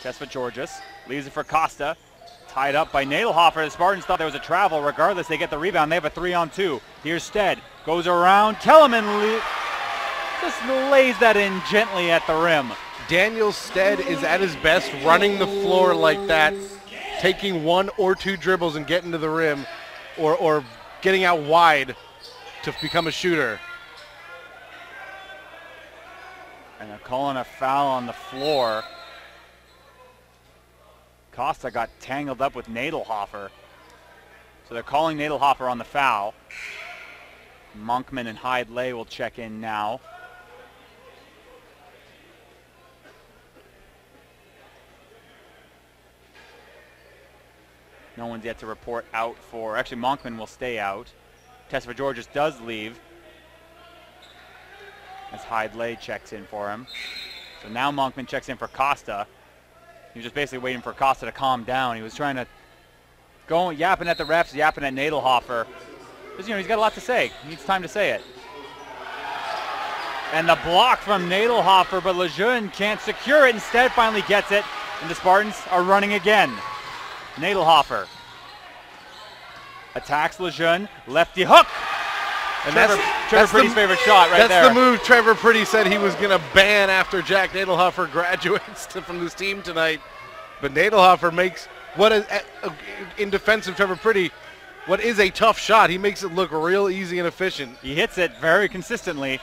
Tesfa leaves it for Costa. Tied up by Nadelhofer. The Spartans thought there was a travel. Regardless, they get the rebound. They have a 3-on-2. Here's Stead. Goes around. Kellerman just lays that in gently at the rim. Daniel Stead is at his best running the floor like that, taking 1 or 2 dribbles and getting to the rim or getting out wide to become a shooter. And they're calling a foul on the floor. Costa got tangled up with Nadelhofer. So they're calling Nadelhofer on the foul. Monkman and Hyde-Lay will check in now. No one's yet to report out for, actually Monkman will stay out. Tesfa does leave as Hyde-Lay checks in for him. So now Monkman checks in for Costa. He was just basically waiting for Costa to calm down. He was trying to go yapping at the refs, yapping at Nadelhofer. Because, he's got a lot to say. He needs time to say it. And the block from Nadelhofer, but Lejeune can't secure it. Instead, finally gets it. And the Spartans are running again. Nadelhofer attacks Lejeune. Lefty hook. And Trevor Pretty's favorite shot right there. That's the move Trevor Pretty said he was going to ban after Jack Nadelhofer graduates from this team tonight. But Nadelhofer makes what is, in defense of Trevor Pretty, what is a tough shot. He makes it look real easy and efficient. He hits it very consistently.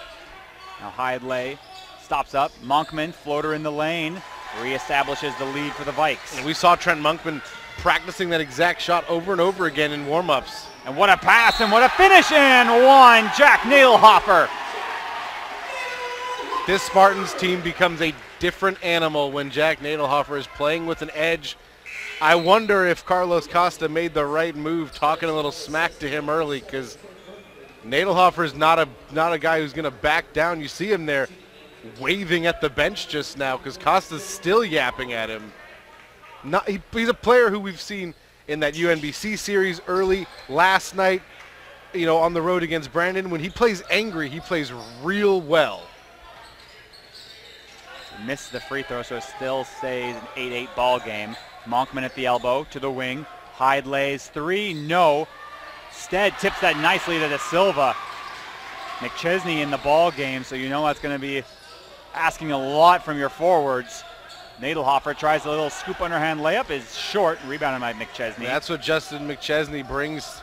Now Hyde-Lay stops up. Monkman, floater in the lane, reestablishes the lead for the Vikes. And we saw Trent Monkman practicing that exact shot over and over again in warm-ups. And what a pass and what a finish, and one, Jack Nadelhofer. This Spartans team becomes a different animal when Jack Nadelhofer is playing with an edge. I wonder if Carlos Costa made the right move, talking a little smack to him early, because Nadelhofer is not a guy who's going to back down. You see him there waving at the bench just now because Costa's still yapping at him. He's a player who we've seen in that UNBC series early last night, on the road against Brandon. When he plays angry, he plays real well. Missed the free throw, so it still stays an 8-8 ball game. Monkman at the elbow to the wing. Hyde-Lay's 3, no. Stead tips that nicely to De Silva. McChesney in the ball game, so that's going to be asking a lot from your forwards. Nadelhofer tries a little scoop underhand layup, is short, rebounded by McChesney. That's what Justin McChesney brings,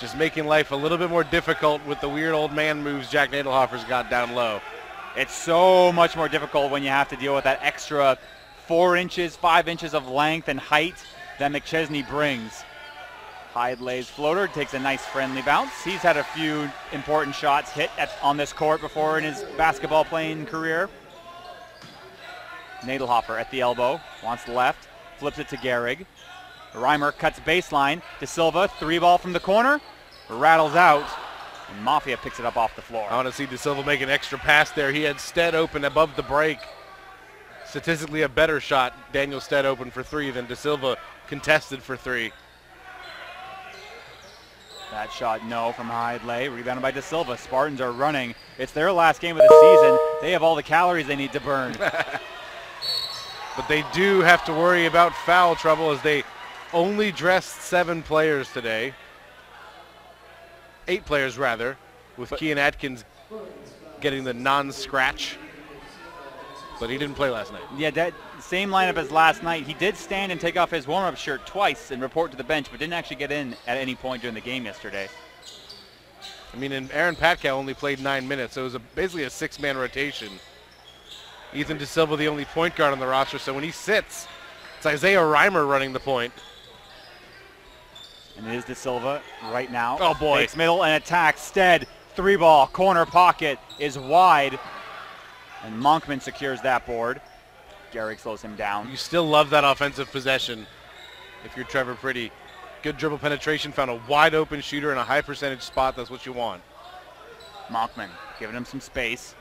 just making life a little bit more difficult with the weird old man moves Jack Nadelhofer's got down low. It's so much more difficult when you have to deal with that extra 4 inches, 5 inches of length and height that McChesney brings. Hyde-Lay's floater takes a nice friendly bounce. He's had a few important shots hit on this court before in his basketball playing career. Nadelhofer at the elbow, wants left, flips it to Gehrig. Reimer cuts baseline. De Silva, 3-ball from the corner, rattles out, and Mafia picks it up off the floor. I want to see De Silva make an extra pass there. He had Stead open above the break. Statistically a better shot, Daniel Stead open for 3 than De Silva contested for 3. That shot, no, from Hyde-Lay, rebounded by De Silva. Spartans are running. It's their last game of the season. They have all the calories they need to burn. But they do have to worry about foul trouble as they only dressed 7 players today. 8 players, rather, with Kean Atkins getting the non-scratch. But he didn't play last night. Yeah, that same lineup as last night. He did stand and take off his warm-up shirt twice and report to the bench, but didn't actually get in at any point during the game yesterday. And Aaron Patkow only played 9 minutes, so it was basically a 6-man rotation. Ethan De Silva, the only point guard on the roster, so when he sits, it's Isaiah Reimer running the point. And it is De Silva right now. Oh, boy. Takes middle and attacks. Stead, 3-ball, corner pocket is wide. And Monkman secures that board. Gehrig slows him down. You still love that offensive possession if you're Trevor Pretty. Good dribble penetration, found a wide open shooter in a high percentage spot. That's what you want. Monkman giving him some space.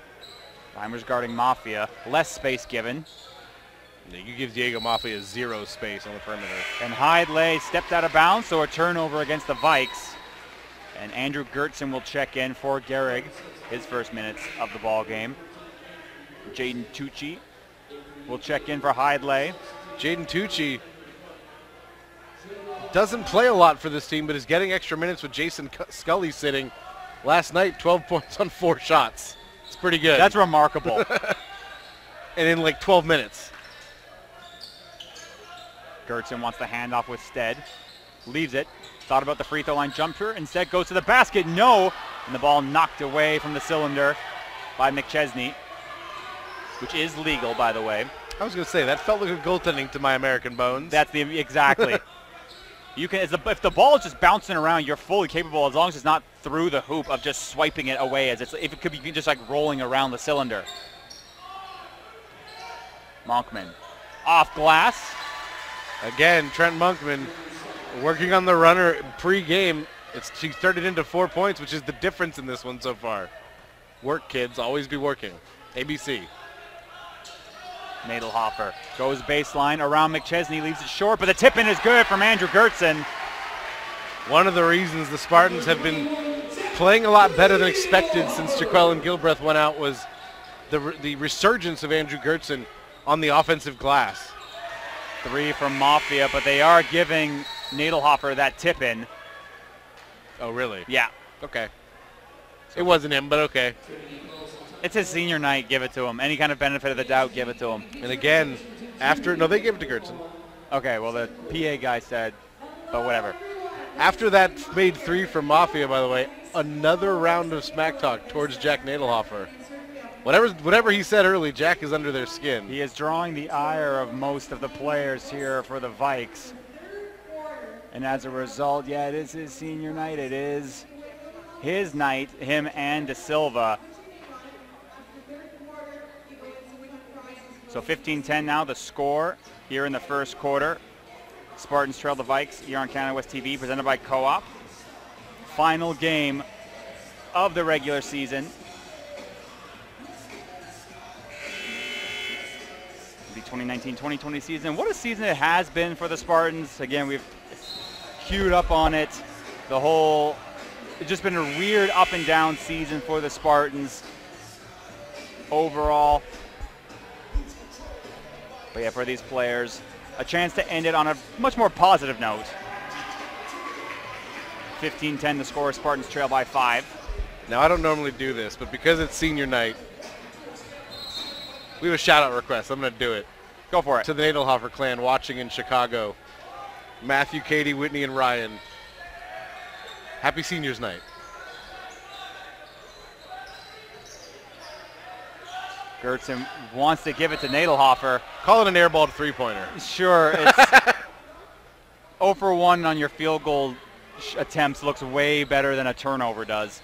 Reimer's guarding Mafia. Less space given. Yeah, you give Diego Mafia 0 space on the perimeter. And Hyde-Lay stepped out of bounds, so a turnover against the Vikes. And Andrew Gertson will check in for Gehrig, his first minutes of the ball game. Jaden Tucci will check in for Hyde-Lay. Jaden Tucci doesn't play a lot for this team, but is getting extra minutes with Jason Scully sitting. Last night, 12 points on 4 shots. It's pretty good. That's remarkable. And in like 12 minutes. Gertson wants the handoff with Stead. Leaves it. Thought about the free throw line jumper. Instead goes to the basket. No. And the ball knocked away from the cylinder by McChesney, which is legal, by the way. I was going to say, that felt like a goaltending to my American bones. That's exactly. You can, if the ball is just bouncing around, you're fully capable, as long as it's not through the hoop, of just swiping it away, if it could be just like rolling around the cylinder. Monkman off glass. Again, Trent Monkman working on the runner pre-game. She's turned it into 4 points, which is the difference in this one so far. Work, kids. Always be working. ABC. Nadelhofer goes baseline around McChesney, leaves it short, but the tip-in is good from Andrew Gertson. One of the reasons the Spartans have been playing a lot better than expected since Jaqueline Gilbreth went out was the resurgence of Andrew Gertson on the offensive glass. 3 from Mafia, but they are giving Nadelhofer that tip-in. Oh, really? Yeah. Okay. It wasn't him, but okay. It's his senior night. Give it to him. Any kind of benefit of the doubt, give it to him. And again, no, they gave it to Gertson. Okay, well, the PA guy said, but whatever. After that made 3 from Mafia, by the way, another round of smack talk towards Jack Nadelhofer. Whatever he said early, Jack is under their skin. He is drawing the ire of most of the players here for the Vikes. And as a result, yeah, it is his senior night. It is his night, him and De Silva. So 15-10 now, the score here in the first quarter. Spartans trail the Vikes here on Canada West TV, presented by Co-op. Final game of the regular season. The 2019-2020 season. What a season it has been for the Spartans. Again, we've queued up on it. It's just been a weird up and down season for the Spartans overall. But yeah, for these players, a chance to end it on a much more positive note. 15-10 the score, Spartans trail by 5. Now, I don't normally do this, but because it's senior night, we have a shout-out request. I'm going to do it. Go for it. To the Nadelhofer clan watching in Chicago. Matthew, Katie, Whitney, and Ryan. Happy Seniors Night. Gertson wants to give it to Nadelhofer. Call it an airball three-pointer. Sure. It's 0 for 1 on your field goal attempts looks way better than a turnover does.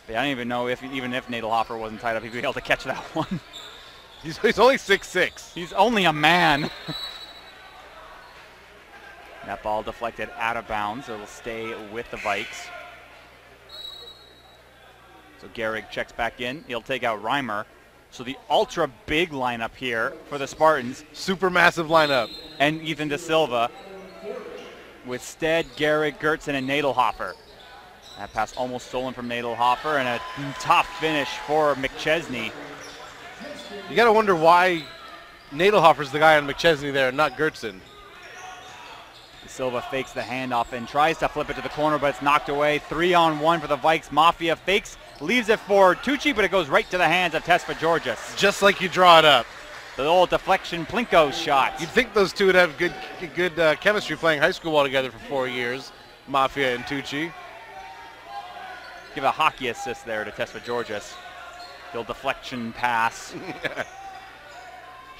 But I don't even know even if Nadelhofer wasn't tied up, he'd be able to catch that one. He's only 6'6". He's only a man. That ball deflected out of bounds. It'll stay with the Vikes. So Gehrig checks back in. He'll take out Reimer. So the ultra big lineup here for the Spartans. Super massive lineup. And Ethan De Silva with Stead, Gehrig, Gertson, and Nadelhofer. That pass almost stolen from Nadelhofer, and a tough finish for McChesney. You got to wonder why Nadelhofer's the guy on McChesney there and not Gertson. De Silva fakes the handoff and tries to flip it to the corner, but it's knocked away. 3-on-1 for the Vikes. Mafia fakes, leaves it for Tucci, but it goes right to the hands of Tesfa Georges. Just like you draw it up. The old deflection Plinko shot. You'd think those two would have good chemistry playing high school ball together for 4 years, Mafia and Tucci. Give a hockey assist there to Tesfa Georges. The old deflection pass.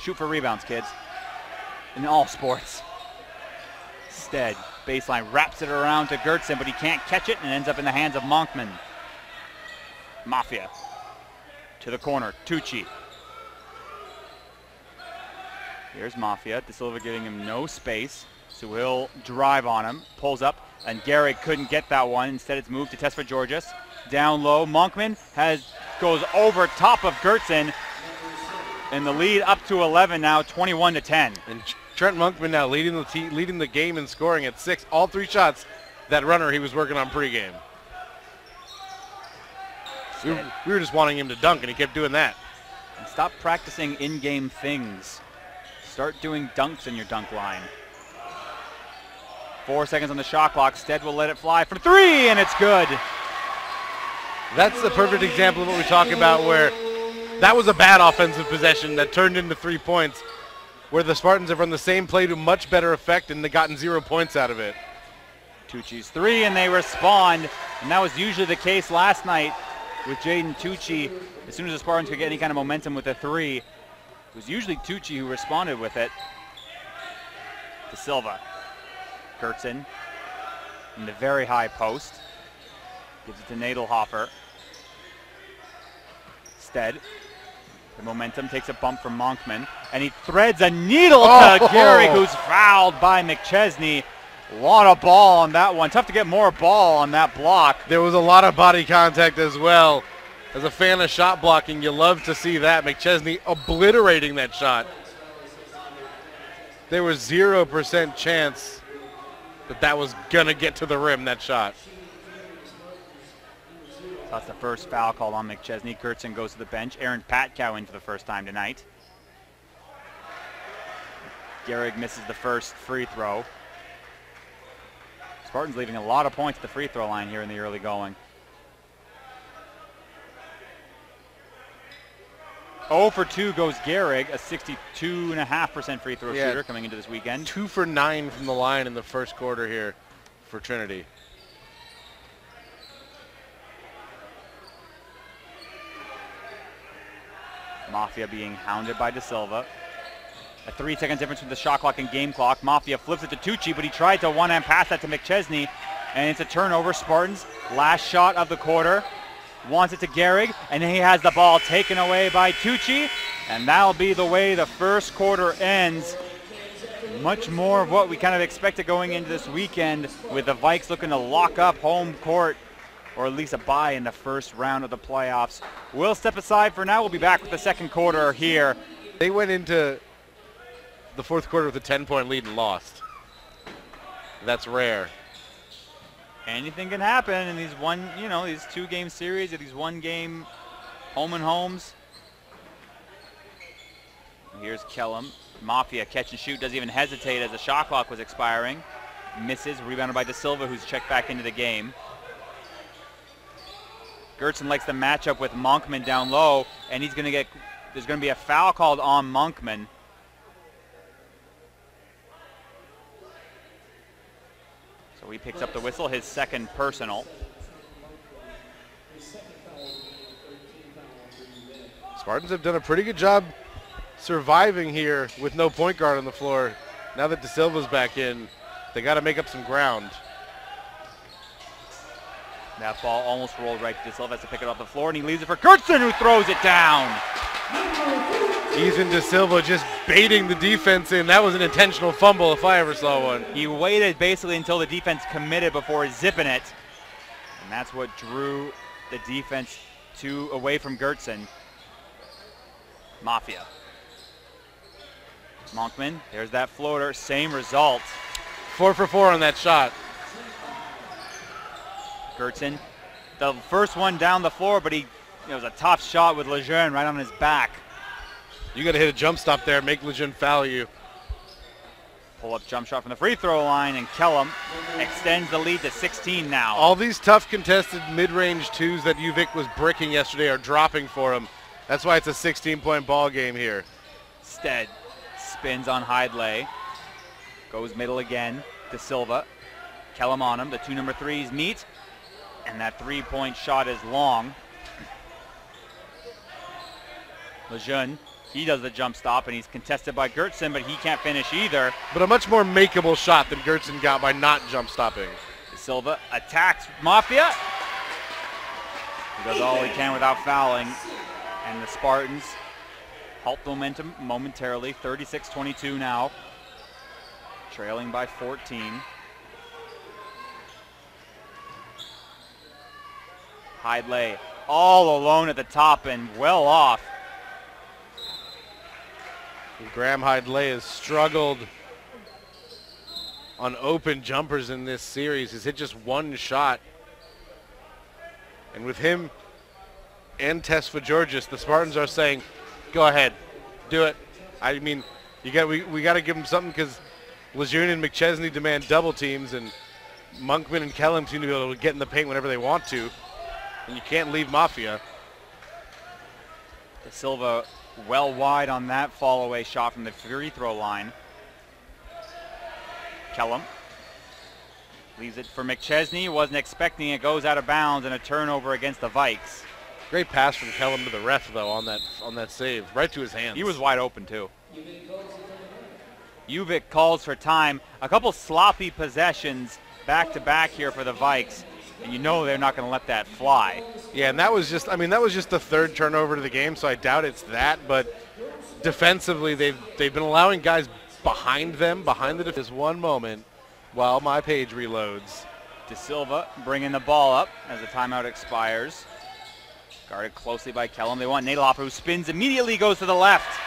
Shoot for rebounds, kids. In all sports. Stead, baseline, wraps it around to Gertson, but he can't catch it and ends up in the hands of Monkman. Mafia to the corner, Tucci. Here's Mafia. De Silva giving him no space, so he'll drive on him, pulls up, and Gehrig couldn't get that one. Instead, it's moved to Tesfa Georges. Down low, Monkman goes over top of Gertson, and the lead up to 11 now, 21-10. And Trent Monkman now leading the game in scoring at 6. All 3 shots, that runner he was working on pregame. We were just wanting him to dunk, and he kept doing that. And stop practicing in-game things. Start doing dunks in your dunk line. 4 seconds on the shot clock. Stead will let it fly for 3, and it's good. That's the perfect example of what we talk about, where that was a bad offensive possession that turned into 3 points, where the Spartans have run the same play to much better effect and they gotten 0 points out of it. Tucci's 3, and they respond. And that was usually the case last night with Jaden Tucci. As soon as the Spartans could get any kind of momentum with a 3, it was usually Tucci who responded with it. To Silva. Gertzen in the very high post. Gives it to Nadelhofer. Stead. The momentum takes a bump from Monkman. And he threads a needle to Gehrig, who's fouled by McChesney. A lot of ball on that one. Tough to get more ball on that block. There was a lot of body contact as well. As a fan of shot blocking, you love to see that. McChesney obliterating that shot. There was 0% chance that was going to get to the rim, that shot. That's the first foul called on McChesney. Gertzen goes to the bench. Aaron Patkow in for the first time tonight. Gehrig misses the first free throw. Spartans leaving a lot of points at the free throw line here in the early going. 0 for 2 goes Gehrig, a 62.5% free throw shooter coming into this weekend. 2 for 9 from the line in the first quarter here for Trinity. Mafia being hounded by De Silva. A 3-second difference with the shot clock and game clock. Mafia flips it to Tucci, but he tried to one-hand pass that to McChesney, and it's a turnover. Spartans, last shot of the quarter. Wants it to Gehrig, and he has the ball taken away by Tucci, and that'll be the way the first quarter ends. Much more of what we kind of expected going into this weekend, with the Vikes looking to lock up home court, or at least a bye in the first round of the playoffs. We'll step aside for now. We'll be back with the second quarter here. They went into the fourth quarter with a 10-point lead and lost. That's rare. Anything can happen in these these 2-game series, or these 1-game home and homes. Here's Kellum. Mafia catch and shoot, doesn't even hesitate as the shot clock was expiring. Misses, rebounded by De Silva, who's checked back into the game. Gertzen likes the matchup with Monkman down low, and there's going to be a foul called on Monkman. So he picks up the whistle, his second personal. Spartans have done a pretty good job surviving here with no point guard on the floor. Now that De Silva's back in, they got to make up some ground. That ball almost rolled right to De Silva, has to pick it off the floor, and he leaves it for Gertzen, who throws it down. Ethan De Silva just baiting the defense in. That was an intentional fumble if I ever saw one. He waited basically until the defense committed before zipping it. And that's what drew the defense away from Gertzen. Mafia. Monkman, there's that floater, same result. 4 for 4 on that shot. Gertzen, the first one down the floor, but it was a tough shot with Lejeune right on his back. You got to hit a jump stop there, make Lejeune foul you. Pull-up jump shot from the free throw line, and Kellum extends the lead to 16 now. All these tough contested mid-range twos that UVic was bricking yesterday are dropping for him. That's why it's a 16-point ball game here. Stead spins on Hidlay. Goes middle again to Silva. Kellum on him. The 2 number 3s meet. And that 3-point shot is long. Lejeune, he does the jump stop, and he's contested by Gertzen, but he can't finish either. But a much more makeable shot than Gertzen got by not jump stopping. Silva attacks Mafia. He does all he can without fouling. And the Spartans halt momentum momentarily. 36-22 now. Trailing by 14. Hidlay all alone at the top and well off. Graham Hidlay has struggled on open jumpers in this series. He's hit just one shot. And with him and Tesfa Georgis, the Spartans are saying, go ahead, do it. I mean, We got to give them something because Lejeune and McChesney demand double teams, and Monkman and Kellum seem to be able to get in the paint whenever they want to, and you can't leave Mafia. De Silva well wide on that fall away shot from the free throw line. Kellum leaves it for McChesney. Wasn't expecting it. Goes out of bounds and a turnover against the Vikes. Great pass from Kellum to the ref though on that save, right to his hands. He was wide open too. UVic calls for time. A couple sloppy possessions back to back here for the Vikes, and you know they're not going to let that fly. Yeah, and that was just the third turnover to the game, so I doubt it's that. But defensively, they've been allowing guys behind the this one moment while my page reloads. De Silva bringing the ball up as the timeout expires. Guarded closely by Kellum. They want Nadelhofer, who spins immediately, goes to the left.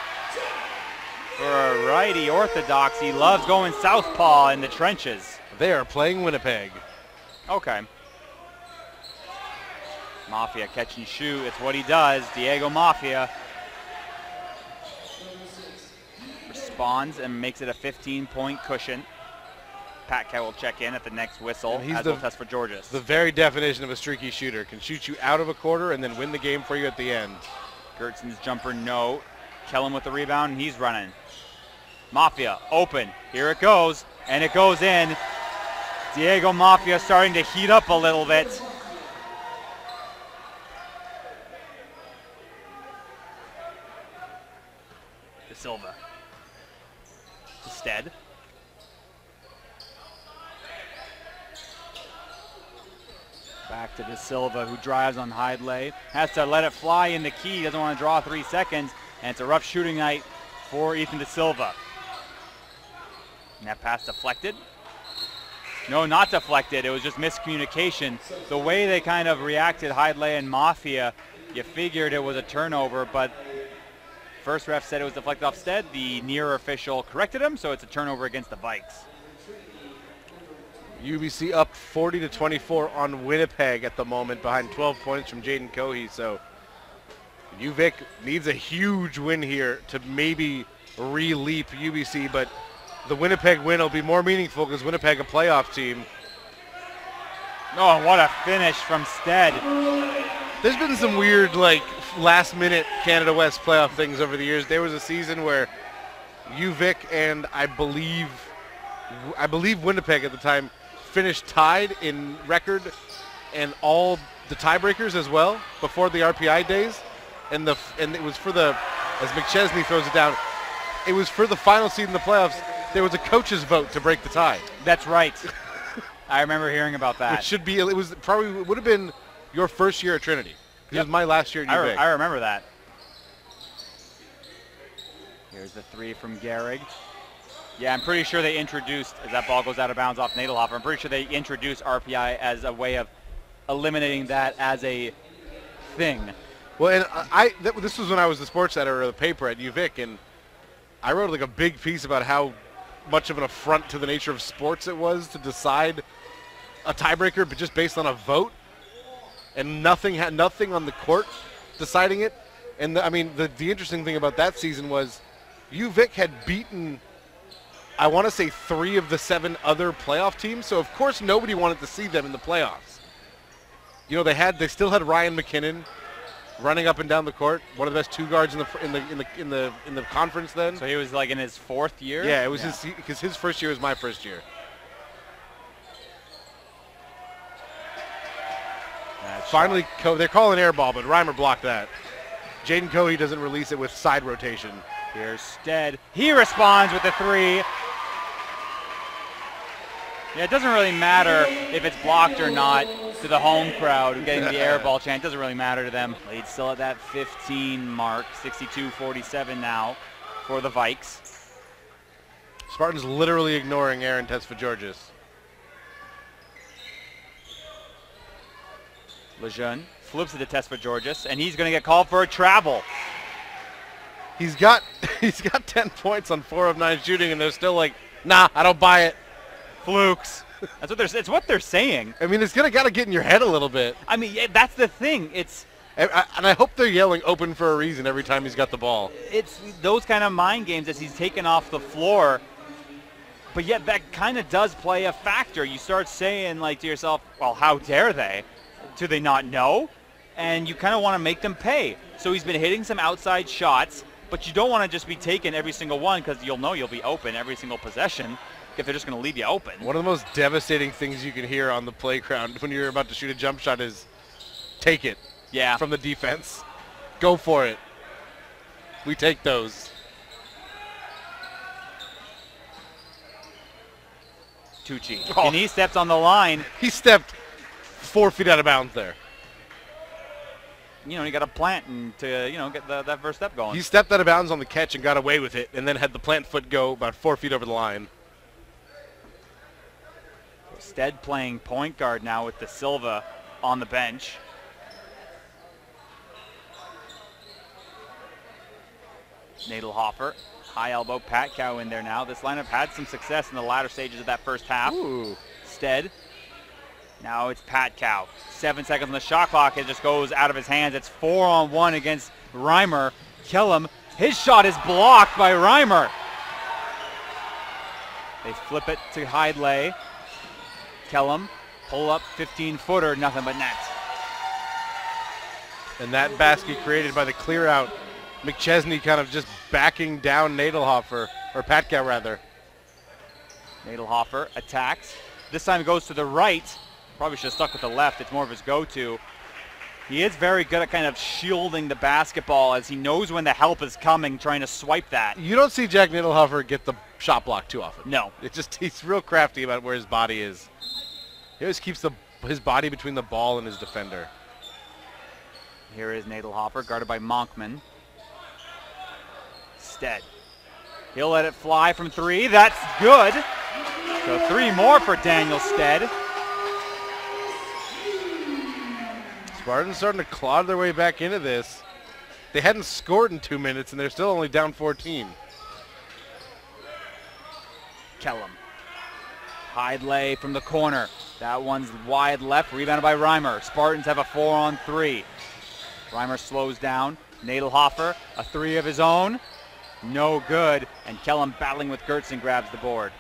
For a righty orthodox, he loves going southpaw in the trenches. They are playing Winnipeg. Okay. Mafia catch and shoot. It's what he does. Diego Mafia responds and makes it a 15-point cushion. Pat Cat will check in at the next whistle, as will test for Georges. The very definition of a streaky shooter. Can shoot you out of a quarter and then win the game for you at the end. Gertson's jumper, no. Kellum with the rebound, and he's running. Mafia, open. Here it goes, and it goes in. Diego Mafia starting to heat up a little bit. De Silva. Stead. Back to De Silva, who drives on Hidlay. Has to let it fly in the key. Doesn't want to draw 3 seconds. And it's a rough shooting night for Ethan De Silva. And that pass deflected. No, not deflected. It was just miscommunication. The way they kind of reacted, Hidlay and Mafia, you figured it was a turnover, but first ref said it was deflected off Stead. The near official corrected him, so it's a turnover against the Vikes. UBC up 40-24 on Winnipeg at the moment, behind 12 points from Jaden Cohey. So UVic needs a huge win here to maybe re-leap UBC, but the Winnipeg win will be more meaningful because Winnipeg a playoff team. Oh, and what a finish from Stead. There's been some weird, like, last-minute Canada West playoff things over the years. There was a season where UVic and I believe Winnipeg at the time finished tied in record and all the tiebreakers as well before the RPI days, and it was for the, as McChesney throws it down, it was for the final seed in the playoffs. There was a coach's vote to break the tie. That's right. I remember hearing about that. It would have been your first year at Trinity. It was my last year at UVic. I remember that. Here's the three from Gehrig. Yeah, I'm pretty sure they introduced, as that ball goes out of bounds off Nadelhofer, I'm pretty sure they introduced RPI as a way of eliminating that as a thing. Well, and this was when I was the sports editor of the paper at UVic, and I wrote like a big piece about how much of an affront to the nature of sports it was to decide a tiebreaker, but just based on a vote, and nothing on the court deciding it. And the interesting thing about that season was UVic had beaten, I want to say, 3 of the 7 other playoff teams. So of course nobody wanted to see them in the playoffs. You know, they still had Ryan McKinnon running up and down the court, one of the best 2 guards in the conference then. So he was like in his 4th year? Yeah, it was because his first year was my first year. Finally, they're calling air ball, but Reimer blocked that. Jaden Cohey doesn't release it with side rotation. Here's Stead. He responds with the 3. Yeah, it doesn't really matter if it's blocked or not to the home crowd getting the air ball chant. It doesn't really matter to them. Lead still at that 15 mark, 62-47 now for the Vikes. Spartans literally ignoring Aaron Tesfageorgis. Lejeune flips it to Tesfageorgis, and he's going to get called for a travel. He's got 10 points on 4 of 9 shooting, and they're still like, nah, I don't buy it. Flukes. It's what they're saying. I mean, it's gotta get in your head a little bit. I mean, yeah, that's the thing. And I hope they're yelling open for a reason every time he's got the ball. It's those kind of mind games as he's taken off the floor. But yet that kind of does play a factor. You start saying like to yourself, well, how dare they? Do they not know? And you kind of want to make them pay. So he's been hitting some outside shots, but you don't want to just be taking every single one because you'll know you'll be open every single possession if they're just going to leave you open. One of the most devastating things you can hear on the playground when you're about to shoot a jump shot is take it. Yeah. From the defense. Go for it. We take those. Tucci. Oh. And he steps on the line. He stepped 4 feet out of bounds there. You got to plant and to, get that first step going. He stepped out of bounds on the catch and got away with it, and then had the plant foot go about 4 feet over the line. Stead playing point guard now with De Silva on the bench. Nadelhofer, high elbow, Pat Cow in there now. This lineup had some success in the latter stages of that first half. Ooh. Stead. Now it's Pat Cow. 7 seconds on the shot clock. It just goes out of his hands. It's 4-on-1 against Reimer. Killam. His shot is blocked by Reimer. They flip it to Hidlay. Killam. Pull up 15-footer. Nothing but net. And that basket created by the clear out. McChesney kind of just backing down Nadelhofer, or Pat Cow rather. Nadelhofer attacks. This time it goes to the right. Probably should have stuck with the left. It's more of his go-to. He is very good at kind of shielding the basketball as he knows when the help is coming, trying to swipe that. You don't see Jack Nadelhofer get the shot block too often. No. He's real crafty about where his body is. He always keeps his body between the ball and his defender. Here is Nadelhofer, guarded by Monkman. Stead. He'll let it fly from three. That's good. So 3 more for Daniel Stead. Spartans starting to claw their way back into this. They hadn't scored in 2 minutes, and they're still only down 14. Killam. Hidlay from the corner. That one's wide left, rebounded by Reimer. Spartans have a 4-on-3. Reimer slows down. Nadelhofer, a 3 of his own. No good. And Killam battling with Gertzen grabs the board.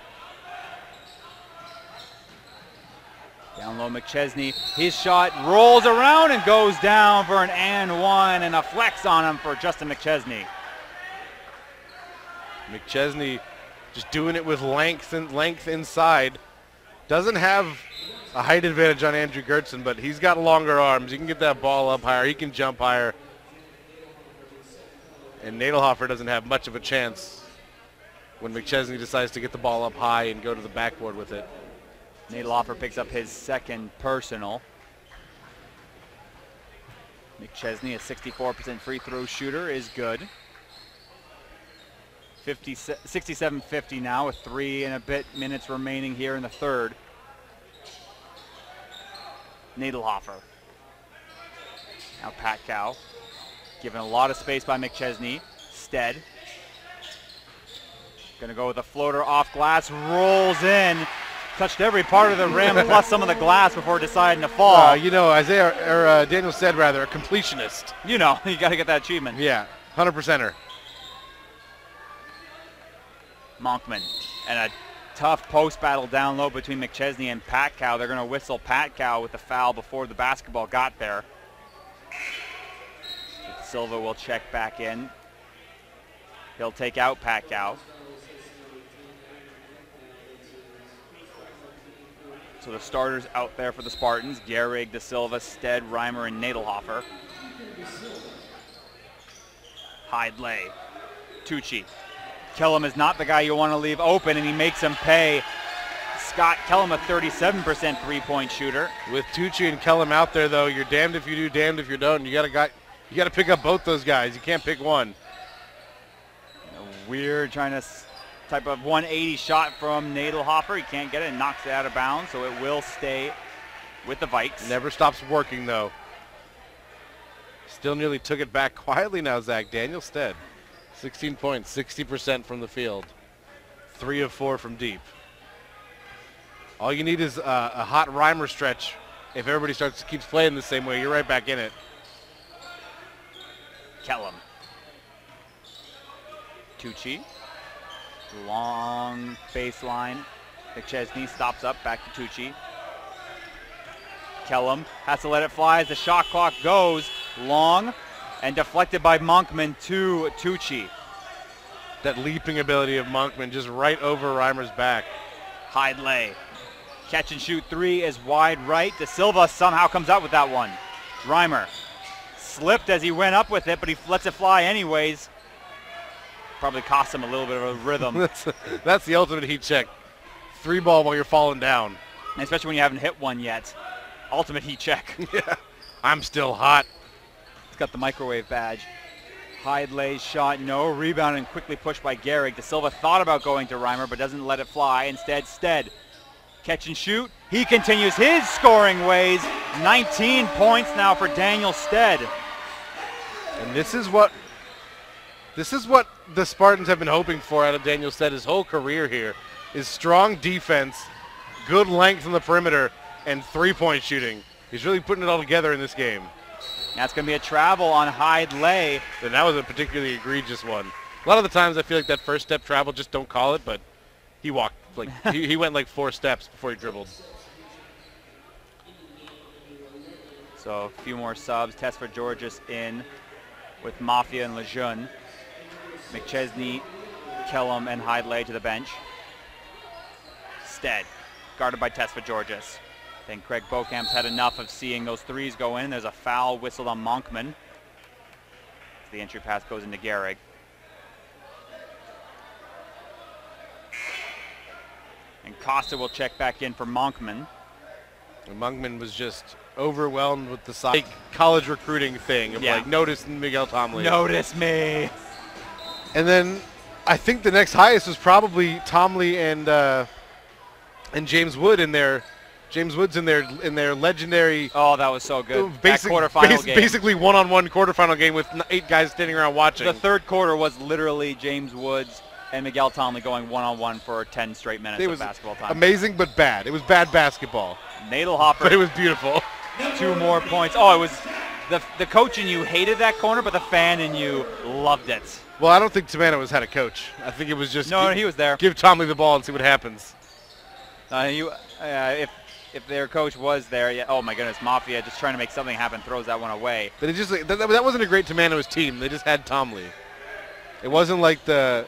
Down low, McChesney. His shot rolls around and goes down for an and one, and a flex on him for Justin McChesney. McChesney just doing it with length inside. Doesn't have a height advantage on Andrew Gertzen, but he's got longer arms. He can get that ball up higher. He can jump higher. And Nadelhofer doesn't have much of a chance when McChesney decides to get the ball up high and go to the backboard with it. Nadelhofer picks up his second personal. McChesney, a 64% free throw shooter, is good. 67-50 now with 3 and a bit minutes remaining here in the third. Nadelhofer. Now Pat Cow. Given a lot of space by McChesney. Stead. Going to go with a floater off glass. Rolls in. Touched every part of the rim plus some of the glass before deciding to fall. Daniel Stead, rather, a completionist. You got to get that achievement. Yeah, 100%er. Monkman. And a tough post battle down low between McChesney and Pat Cow. They're going to whistle Pat Cow with the foul before the basketball got there. Silva will check back in. He'll take out Pat Cow. So the starters out there for the Spartans: Gehrig, De Silva, Stead, Reimer, and Nadelhofer. Hidlay, Tucci. Killam is not the guy you want to leave open, and he makes him pay. Scott Killam, a 37% three-point shooter. With Tucci and Killam out there, though, you're damned if you do, damned if you don't. You got to pick up both those guys. You can't pick one. Weird type of 180 shot from Nadelhofer. He can't get it and knocks it out of bounds, so it will stay with the Vikes. Never stops working, though. Still nearly took it back quietly now, Zach. Daniel Stead, 16 points, 60% from the field, 3 of 4 from deep. All you need is a hot Reimer stretch. If everybody keeps playing the same way, you're right back in it. Kellum. Tucci. Long baseline. McChesney stops up, back to Tucci. Kellum has to let it fly as the shot clock goes long and deflected by Monkman to Tucci. That leaping ability of Monkman just right over Reimer's back. Hidlay. Catch and shoot three is wide right. De Silva somehow comes out with that one. Reimer slipped as he went up with it, but he lets it fly anyways. Probably cost him a little bit of a rhythm. That's the ultimate heat check. 3-ball while you're falling down. And especially when you haven't hit one yet. Ultimate heat check. Yeah, I'm still hot. It's got the microwave badge. Hidlay's shot, no. Rebound and quickly pushed by Gehrig. De Silva thought about going to Reimer, but doesn't let it fly. Instead, Stead. Catch and shoot. He continues his scoring ways. 19 points now for Daniel Stead. And this is what the Spartans have been hoping for out of Daniel Stead his whole career here, is strong defense, good length on the perimeter, and three-point shooting. He's really putting it all together in this game. That's going to be a travel on Hidlay. And that was a particularly egregious one. A lot of the times I feel like that first step travel, just don't call it, but he walked, like he went like 4 steps before he dribbled. So a few more subs. Tesfa Georges in with Mafia and Lejeune. McChesney, Kellum, and Hidlay to the bench. Stead, guarded by Tesfa Georges. I think Craig Bokamp's had enough of seeing those threes go in. There's a foul whistled on Monkman. The entry pass goes into Gehrig. And Costa will check back in for Monkman. And Monkman was just overwhelmed with the college recruiting thing of like, notice Miguel Tomley. Notice me. And then I think the next highest was probably Tomley and James Wood in their Woods in their legendary. Oh, that was so good. Quarterfinal game. Basically one-on-one quarterfinal game with 8 guys standing around watching. The third quarter was literally James Woods and Miguel Tomley going one-on-one for 10 straight minutes of basketball time. Amazing, but bad. It was bad basketball. Nadelhofer. But it was beautiful. 2 more points. Oh, it was the coach in you hated that corner, but the fan in you loved it. Well, I don't think Tamana had a coach. I think it was just he was there. Give Tomley the ball and see what happens. If their coach was there, oh my goodness, Mafia just trying to make something happen, throws that one away. But it just that wasn't a great Tamano's team. They just had Tomley. It wasn't like the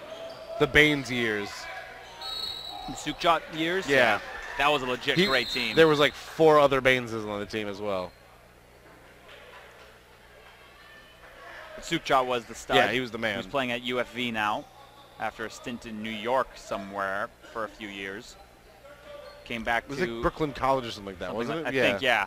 Baines years. The Sukjot years? Yeah. That was a legit great team. There was like 4 other Baineses on the team as well. Sukjot was the stud. Yeah, he was the man. He's playing at UFV now after a stint in New York somewhere for a few years. Came back to... It was like Brooklyn College or something like that, wasn't it? I think, yeah.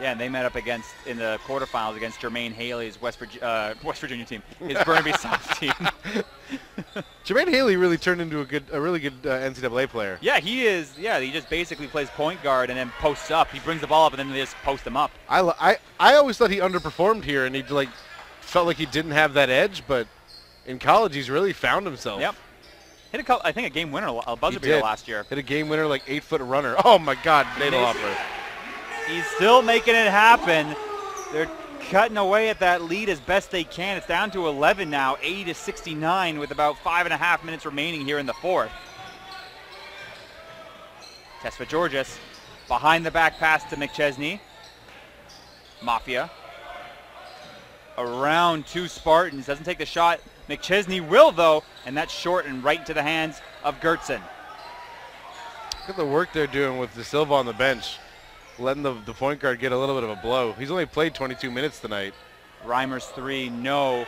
Yeah, and they met up in the quarterfinals against Jermaine Haley's West Virginia team, his Burnaby South team. Jermaine Haley really turned into a really good NCAA player. Yeah, he is. Yeah, he just basically plays point guard and then posts up. He brings the ball up and then they just post him up. I always thought he underperformed here and he felt like he didn't have that edge, but in college he's really found himself. Yep. Hit I think a game winner, a buzzer beater last year. Hit a game winner, like 8-foot runner. Oh my God, Nadelhofer. He's still making it happen. They're cutting away at that lead as best they can. It's down to 11 now, 80-69 with about 5.5 minutes remaining here in the fourth. Tesfa Georges behind the back pass to McChesney. Mafia. Around 2 Spartans. Doesn't take the shot. McChesney will, though, and that's short and right into the hands of Gertzen. Look at the work they're doing with De Silva on the bench, letting the point guard get a little bit of a blow. He's only played 22 minutes tonight. Reimer's 3, no.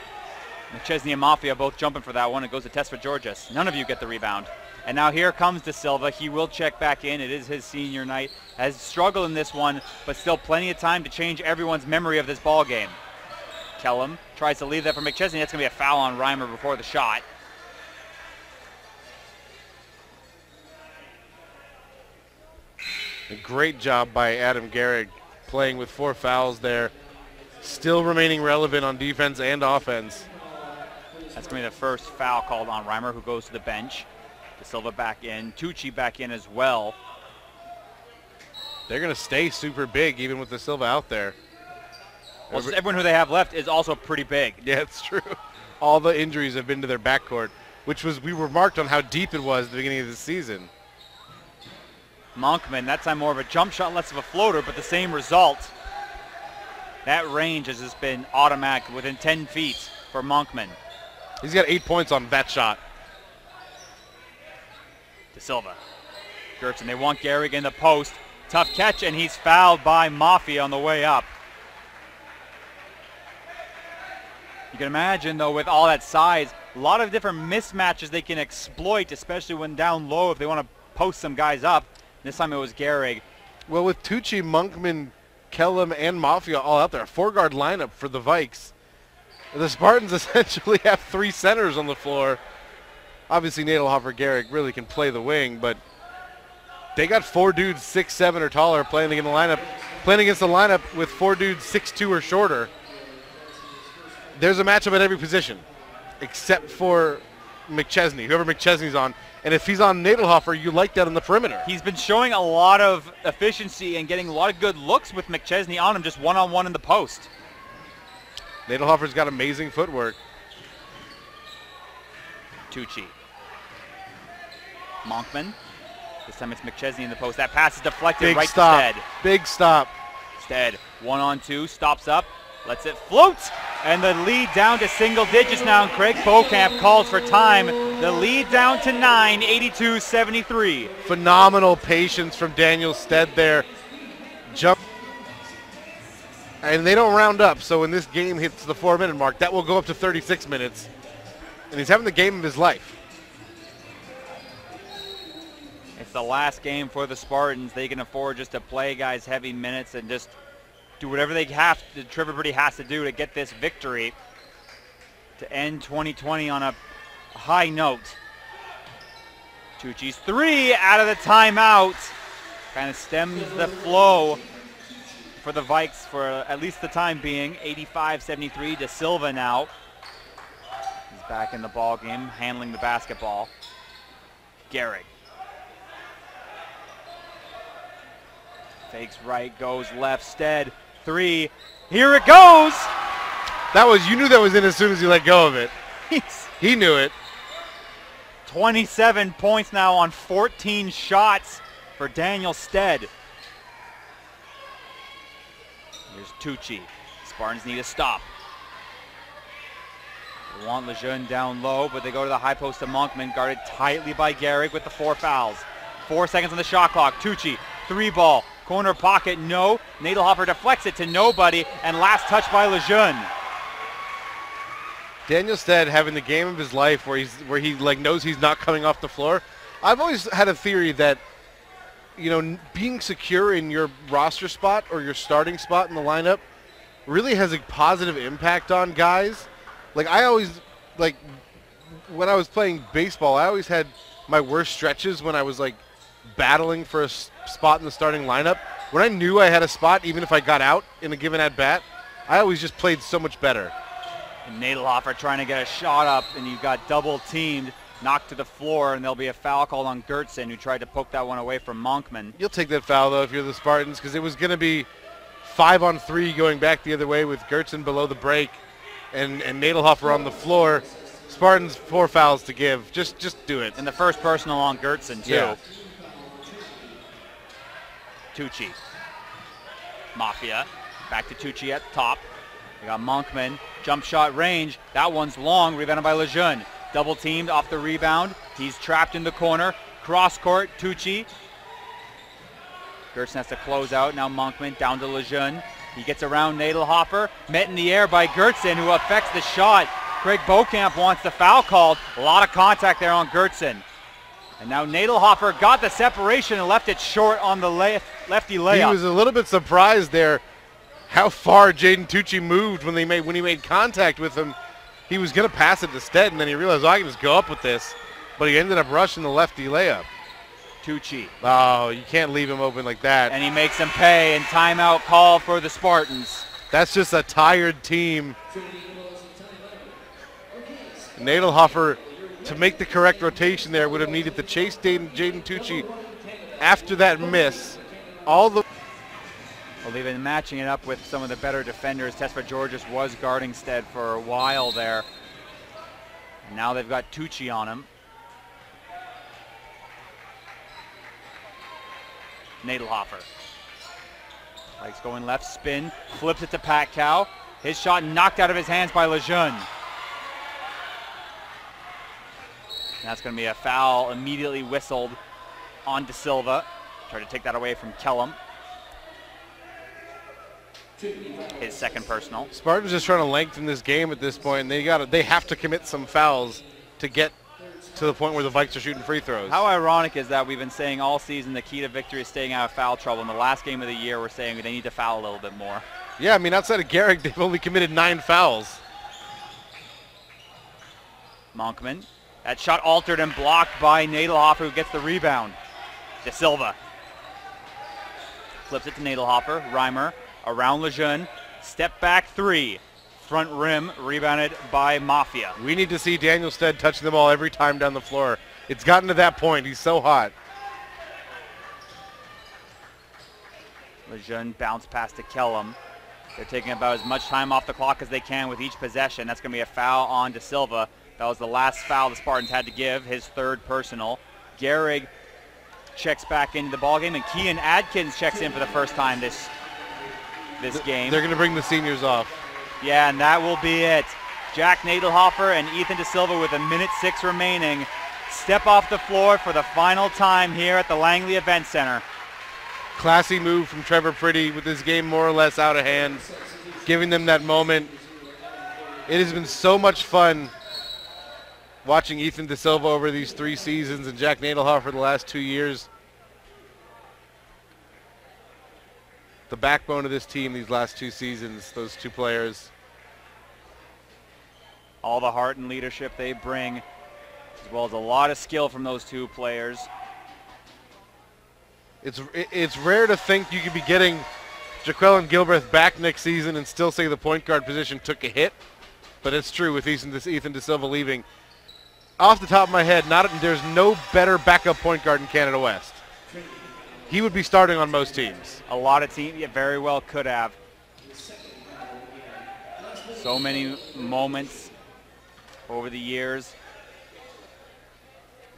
McChesney and Mafia both jumping for that one. It goes to Tesfa Georges. None of you get the rebound. And now here comes De Silva. He will check back in. It is his senior night. Has struggled in this one, but still plenty of time to change everyone's memory of this ball game. Kellum tries to leave that for McChesney. That's going to be a foul on Reimer before the shot. A great job by Adam Gehrig playing with 4 fouls there. Still remaining relevant on defense and offense. That's going to be the first foul called on Reimer, who goes to the bench. De Silva back in. Tucci back in as well. They're going to stay super big even with De Silva out there. Well, everyone who they have left is also pretty big. Yeah, it's true. All the injuries have been to their backcourt, which was, we were marked on how deep it was at the beginning of the season. Monkman, that time more of a jump shot, less of a floater, but the same result. That range has just been automatic within 10 feet for Monkman. He's got 8 points on that shot. De Silva. Gertson, they want Gehrig in the post. Tough catch, and he's fouled by Mafia on the way up. You can imagine, though, with all that size, a lot of different mismatches they can exploit, especially when down low if they want to post some guys up. This time it was Gehrig. Well, with Tucci, Monkman, Kellum, and Mafia all out there, a 4-guard lineup for the Vikes. The Spartans essentially have 3 centers on the floor. Obviously, Nadelhofer, Gehrig really can play the wing, but they got 4 dudes 6'7" or taller playing against the lineup with 4 dudes 6'2" or shorter. There's a matchup at every position, except for McChesney, whoever McChesney's on. And if he's on Nadelhofer, you like that on the perimeter. He's been showing a lot of efficiency and getting a lot of good looks with McChesney on him, just one-on-one in the post. Nadelhofer's got amazing footwork. Tucci. Monkman. This time it's McChesney in the post. That pass is deflected Big right stop. to Stead. Big stop. Stead, 1-on-2, stops up, lets it float, and the lead down to single digits now, and Craig Beaucamp calls for time. The lead down to 9, 82-73. Phenomenal patience from Daniel Stead there. Jump. And they don't round up, so when this game hits the 4-minute mark, that will go up to 36 minutes. And he's having the game of his life. It's the last game for the Spartans. They can afford just to play guys heavy minutes and just do whatever they have to, everybody has to do to get this victory to end 2020 on a high note. Tucci's 3 out of the timeout kind of stems the flow for the Vikes for at least the time being. 85-73. De Silva now. He's back in the ball game, handling the basketball. Gehrig. Fakes right, goes left, Stead. 3. Here it goes! You knew that was in as soon as you let go of it. He knew it. 27 points now on 14 shots for Daniel Stead. Here's Tucci. Spartans need a stop. They want Lejeune down low, but they go to the high post to Monkman, guarded tightly by Gehrig with the 4 fouls. 4 seconds on the shot clock. Tucci, 3 ball. Corner pocket, no. Nadelhofer deflects it to nobody, and last touch by Lejeune. Daniel Stead having the game of his life where he like knows he's not coming off the floor. I've always had a theory that, you know, being secure in your roster spot or your starting spot in the lineup really has a positive impact on guys. Like I always, like when I was playing baseball, I always had my worst stretches when I was like battling for a spot in the starting lineup. When I knew I had a spot, even if I got out in a given at-bat, I always just played so much better. And Nadelhofer trying to get a shot up, and you've got double-teamed, knocked to the floor, and there'll be a foul called on Gertson, who tried to poke that one away from Monkman. You'll take that foul, though, if you're the Spartans, because it was going to be 5-on-3 going back the other way with Gertson below the break and Nadelhofer on the floor. Spartans 4 fouls to give. Just do it. And the first personal on Gertson, too. Yeah. Tucci. Mafia. Back to Tucci at the top. We got Monkman. Jump shot range. That one's long. Rebounded by Lejeune. Double teamed off the rebound. He's trapped in the corner. Cross court. Tucci. Gertson has to close out. Now Monkman down to Lejeune. He gets around Nadelhofer. Met in the air by Gertson, who affects the shot. Craig Beaucamp wants the foul called. A lot of contact there on Gertson. And now Nadelhofer got the separation and left it short on the lefty layup. He was a little bit surprised there how far Jaden Tucci moved when he made contact with him. He was going to pass it to Stead, and then he realized, oh, I can just go up with this. But he ended up rushing the lefty layup. Tucci. Oh, you can't leave him open like that. And he makes him pay, and timeout call for the Spartans. That's just a tired team. Nadelhofer, to make the correct rotation there, would have needed to chase Jaden Tucci after that miss. Although Well, they've been matching it up with some of the better defenders. Tesfa Georges was guarding Stead for a while there. And now they've got Tucci on him. Nadelhofer. Likes going left, spin, flips it to Pat Cow. His shot knocked out of his hands by Lejeune. That's going to be a foul immediately whistled on De Silva. Tried to take that away from Kellum. His second personal. Spartans just trying to lengthen this game at this point, and they have to commit some fouls to get to the point where the Vikes are shooting free throws. How ironic is that we've been saying all season the key to victory is staying out of foul trouble. In the last game of the year, we're saying they need to foul a little bit more. Yeah, I mean, outside of Garrick, they've only committed 9 fouls. Monkman. That shot altered and blocked by Nadelhofer, who gets the rebound. De Silva. Flips it to Nadelhofer. Reimer around Lejeune. Step back three. Front rim, rebounded by Mafia. We need to see Daniel Stead touching the ball every time down the floor. It's gotten to that point. He's so hot. Lejeune bounced past to Kellum. They're taking about as much time off the clock as they can with each possession. That's going to be a foul on De Silva. That was the last foul the Spartans had to give, his third personal. Gehrig checks back into the ballgame, and Kean Adkins checks in for the first time this game. They're going to bring the seniors off. Yeah, and that will be it. Jack Nadelhofer and Ethan De Silva with 1:06 remaining step off the floor for the final time here at the Langley Event Center. Classy move from Trevor Pretty with this game more or less out of hand, giving them that moment. It has been so much fun watching Ethan De Silva over these 3 seasons and Jack Nadelhofer the last 2 years. The backbone of this team these last 2 seasons, those 2 players. All the heart and leadership they bring, as well as a lot of skill from those 2 players. It's rare to think you could be getting Jaqueline Gilbreth back next season and still say the point guard position took a hit, but it's true with Ethan De Silva leaving. Off the top of my head, there's no better backup point guard in Canada West. He would be starting on most teams. A lot of teams, very well could have. So many moments over the years.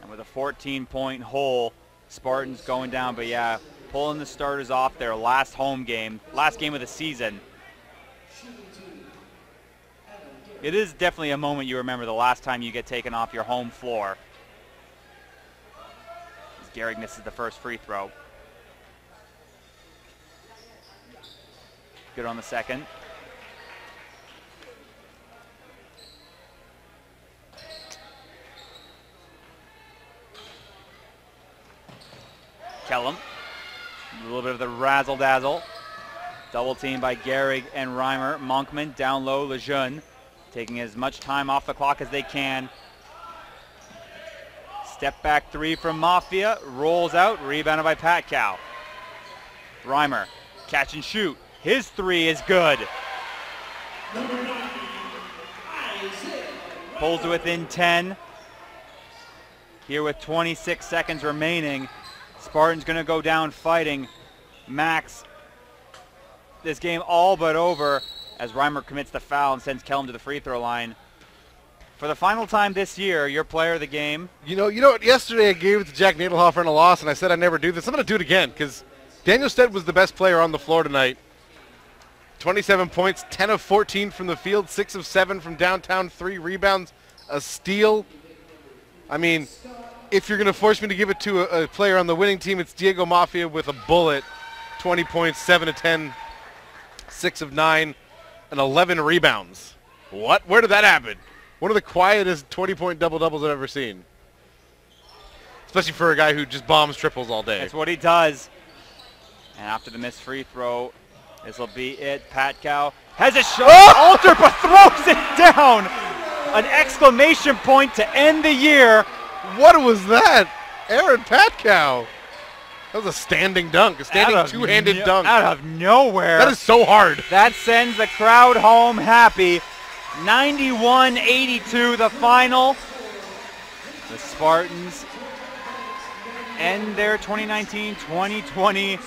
And with a 14-point hole, Spartans going down, but yeah, pulling the starters off their last home game, last game of the season. It is definitely a moment you remember the last time you get taken off your home floor. As Gehrig misses the first free throw. Good on the second. Kellum. A little bit of the razzle-dazzle. Double team by Gehrig and Reimer. Monkman down low, Lejeune. Taking as much time off the clock as they can. Step back three from Mafia. Rolls out. Rebounded by Pat Cow. Reimer. Catch and shoot. His three is good. Pulls to within 10. Here with 26 seconds remaining. Spartans going to go down fighting. Max, this game all but over as Reimer commits the foul and sends Kellum to the free throw line. For the final time this year, your player of the game. You know what? Yesterday I gave it to Jack Nadelhofer in a loss, and I said I'd never do this. I'm going to do it again because Daniel Stead was the best player on the floor tonight. 27 points, 10 of 14 from the field, 6 of 7 from downtown, 3 rebounds, a steal. I mean, if you're going to force me to give it to a player on the winning team, it's Diego Mafia with a bullet. 20 points, 7 of 10, 6 of 9, and 11 rebounds. What? Where did that happen? One of the quietest 20-point double-doubles I've ever seen. Especially for a guy who just bombs triples all day. That's what he does. And after the missed free throw, this will be it. Pat Cow has a shot, Alter, but throws it down. An exclamation point to end the year. What was that? Aaron Patcow. That was a standing dunk, a standing two-handed dunk. Out of nowhere. That is so hard. That sends the crowd home happy. 91-82 the final. The Spartans end their 2019-2020